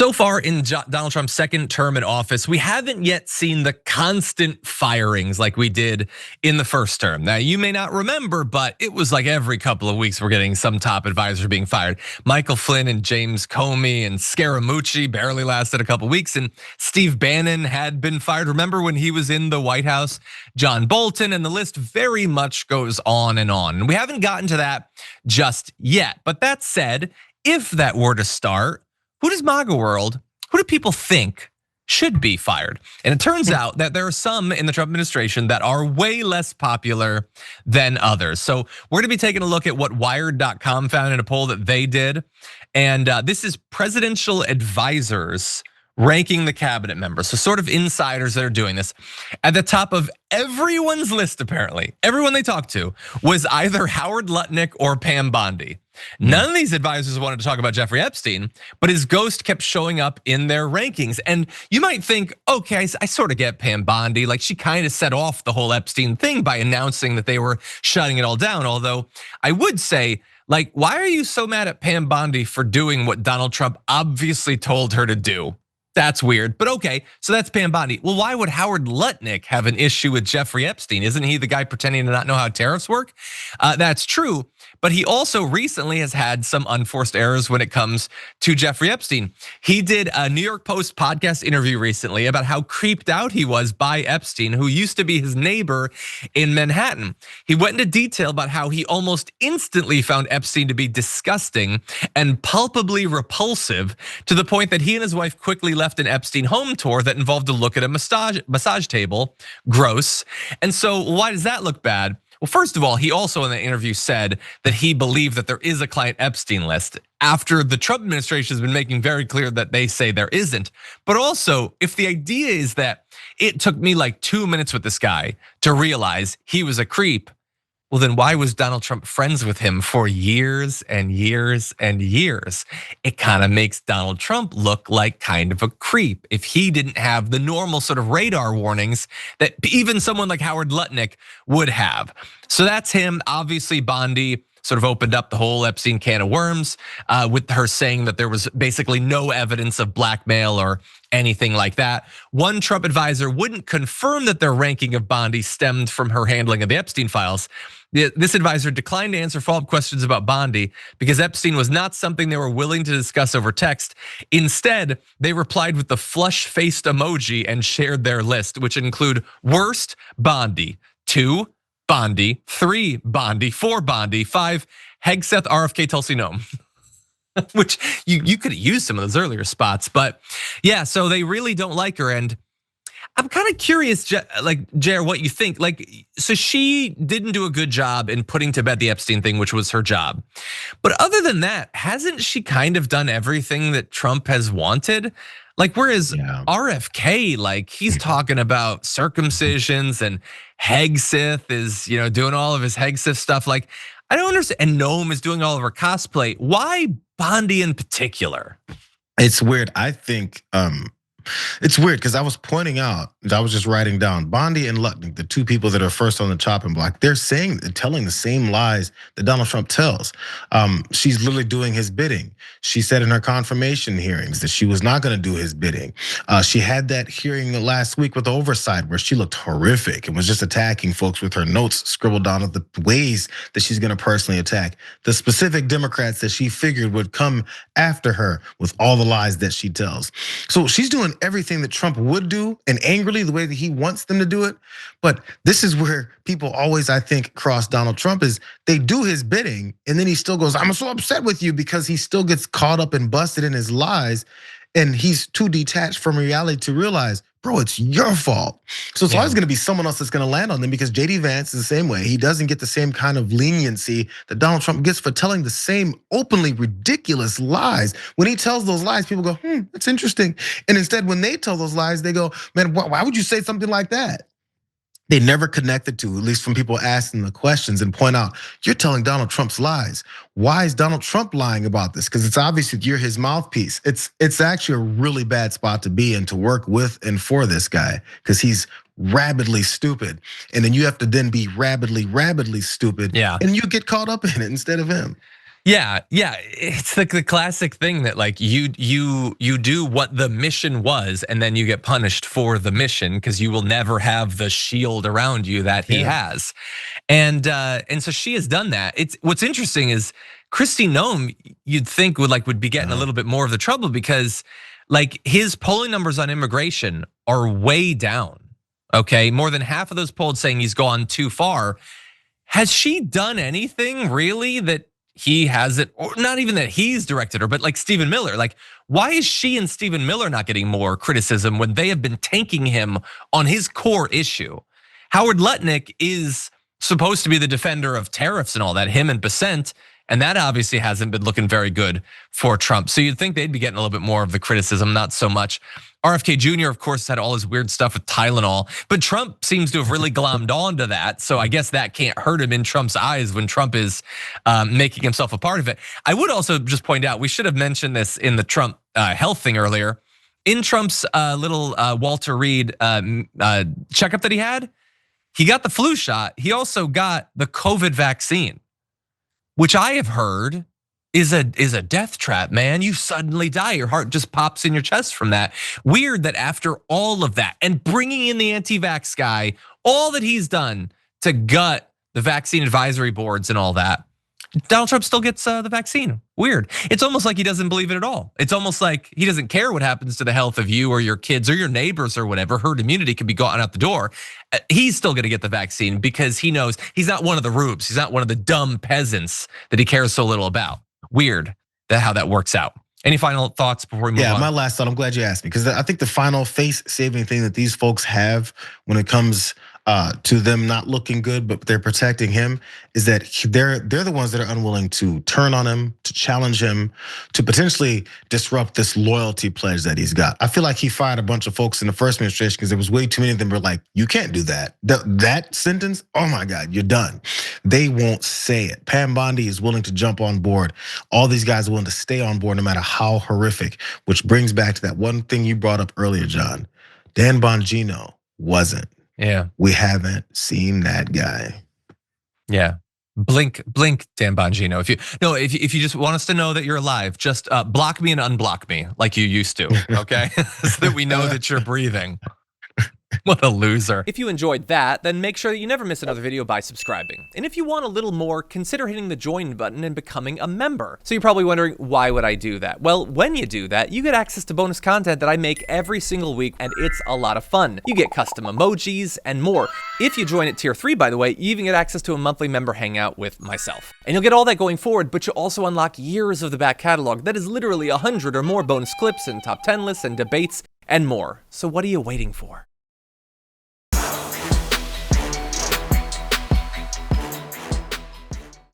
So far in Donald Trump's second term in office, we haven't yet seen the constant firings like we did in the first term. Now, you may not remember, but it was like every couple of weeks we're getting some top advisor being fired. Michael Flynn and James Comey and Scaramucci barely lasted a couple weeks, and Steve Bannon had been fired. Remember when he was in the White House? John Bolton, and the list very much goes on and on. And we haven't gotten to that just yet. But that said, if that were to start, who does MAGA world, who do people think should be fired? And it turns out that there are some in the Trump administration that are way less popular than others. So we're gonna be taking a look at what Wired.com found in a poll that they did. And this is presidential advisors ranking the cabinet members. So sort of insiders that are doing this. At the top of everyone's list, apparently, everyone they talked to was either Howard Lutnick or Pam Bondi. None of these advisors wanted to talk about Jeffrey Epstein, but his ghost kept showing up in their rankings. And you might think, okay, I sort of get Pam Bondi. Like she kind of set off the whole Epstein thing by announcing that they were shutting it all down. Although I would say, like, why are you so mad at Pam Bondi for doing what Donald Trump obviously told her to do? That's weird, but okay, so that's Pam Bondi. Well, why would Howard Lutnick have an issue with Jeffrey Epstein? Isn't he the guy pretending to not know how tariffs work? That's true, but he also recently has had some unforced errors when it comes to Jeffrey Epstein. He did a New York Post podcast interview recently about how creeped out he was by Epstein, who used to be his neighbor in Manhattan. He went into detail about how he almost instantly found Epstein to be disgusting and palpably repulsive, to the point that he and his wife quickly left an Epstein home tour that involved a look at a massage table. Gross. And so why does that look bad? Well, first of all, he also in the interview said that he believed that there is a client Epstein list, after the Trump administration has been making very clear that they say there isn't. But also, if the idea is that it took me like 2 minutes with this guy to realize he was a creep, well, then why was Donald Trump friends with him for years and years and years? It kind of makes Donald Trump look like kind of a creep if he didn't have the normal sort of radar warnings that even someone like Howard Lutnick would have. So that's him. Obviously, Bondi sort of opened up the whole Epstein can of worms with her saying that there was basically no evidence of blackmail or anything like that. One Trump advisor wouldn't confirm that their ranking of Bondi stemmed from her handling of the Epstein files. This advisor declined to answer follow-up questions about Bondi because Epstein was not something they were willing to discuss over text. Instead, they replied with the flush-faced emoji and shared their list, which include worst Bondi, 2 Bondi, 3 Bondi, 4 Bondi, 5 Hegseth RFK Tulsi Noem. Which you could have used some of those earlier spots, but yeah, so they really don't like her. And I'm kind of curious, like Jayar, what you think. Like, so she didn't do a good job in putting to bed the Epstein thing, which was her job. But other than that, hasn't she kind of done everything that Trump has wanted? Like, whereas RFK, like he's talking about circumcisions and Hegseth is, doing all of his Hegseth stuff. Like, I don't understand. And Noam is doing all of her cosplay. Why Bondi in particular? It's weird. I think it's weird because I was pointing out, I was just writing down Bondi and Lutnick, the two people that are first on the chopping block. They're telling the same lies that Donald Trump tells. She's literally doing his bidding. She said in her confirmation hearings that she was not going to do his bidding. She had that hearing last week with the oversight where she looked horrific and was just attacking folks with her notes scribbled down of the ways that she's going to personally attack the specific Democrats that she figured would come after her with all the lies that she tells. So she's doing everything that Trump would do, and angrily the way that he wants them to do it. But this is where people always, I think, cross Donald Trump, is they do his bidding and then he still goes, I'm so upset with you, because he still gets caught up and busted in his lies. And he's too detached from reality to realize, bro, it's your fault. So it's always gonna be someone else that's gonna land on them, because JD Vance is the same way. He doesn't get the same kind of leniency that Donald Trump gets for telling the same openly ridiculous lies. When he tells those lies, people go, that's interesting. And instead, when they tell those lies, they go, man, why would you say something like that? They never connected to, at least from people asking the questions, and point out, you're telling Donald Trump's lies. Why is Donald Trump lying about this? Because it's obvious that you're his mouthpiece. It's actually a really bad spot to be in, to work with and for this guy, because he's rabidly stupid. And then you have to then be rabidly stupid. Yeah. And you get caught up in it instead of him. Yeah, yeah, it's like the classic thing that like you do what the mission was, and then you get punished for the mission because you will never have the shield around you that he Yeah. has. And so she has done that. It's what's interesting is Kristi Noem, you'd think would be getting a little bit more of the trouble because like his polling numbers on immigration are way down. Okay, more than half of those polls saying he's gone too far. Has she done anything really that he hasn't, or not even that he's directed her, but like Stephen Miller? Like, why is she and Stephen Miller not getting more criticism when they have been tanking him on his core issue? Howard Lutnick is supposed to be the defender of tariffs and all that, him and Besant, and that obviously hasn't been looking very good for Trump. So you'd think they'd be getting a little bit more of the criticism, not so much. RFK Jr., of course, had all his weird stuff with Tylenol, but Trump seems to have really glommed onto that. So I guess that can't hurt him in Trump's eyes when Trump is making himself a part of it. I would also just point out, we should have mentioned this in the Trump health thing earlier. In Trump's little Walter Reed checkup that he got the flu shot. He also got the COVID vaccine, which I have heard is a death trap, man. You suddenly die. Your heart just pops in your chest from that. Weird that after all of that and bringing in the anti-vax guy, all that he's done to gut the vaccine advisory boards and all that, Donald Trump still gets the vaccine. Weird. It's almost like he doesn't believe it at all. It's almost like he doesn't care what happens to the health of you or your kids or your neighbors or whatever. Herd immunity could be gone out the door. He's still gonna get the vaccine because he knows he's not one of the rubes. He's not one of the dumb peasants that he cares so little about. Weird how that works out. Any final thoughts before we move on? Yeah, my last thought, I'm glad you asked me, because I think the final face-saving thing that these folks have when it comes to them not looking good, but they're protecting him, is that they're the ones that are unwilling to turn on him, to challenge him, to potentially disrupt this loyalty pledge that he's got. I feel like he fired a bunch of folks in the first administration because there was way too many of them were like, you can't do that. That sentence, oh my God, you're done. They won't say it. Pam Bondi is willing to jump on board. All these guys are willing to stay on board no matter how horrific, which brings back to that one thing you brought up earlier, John. Dan Bongino wasn't. Yeah. We haven't seen that guy. Yeah. Blink, Dan Bongino. If you just want us to know that you're alive, just block me and unblock me like you used to, okay? So that we know that you're breathing. What a loser. If you enjoyed that, then make sure that you never miss another video by subscribing. And if you want a little more, consider hitting the join button and becoming a member. So you're probably wondering, why would I do that? Well, when you do that, you get access to bonus content that I make every single week, and it's a lot of fun. You get custom emojis and more. If you join at tier 3, by the way, you even get access to a monthly member hangout with myself. And you'll get all that going forward, but you'll also unlock years of the back catalog that is literally 100 or more bonus clips and top 10 lists and debates and more. So what are you waiting for?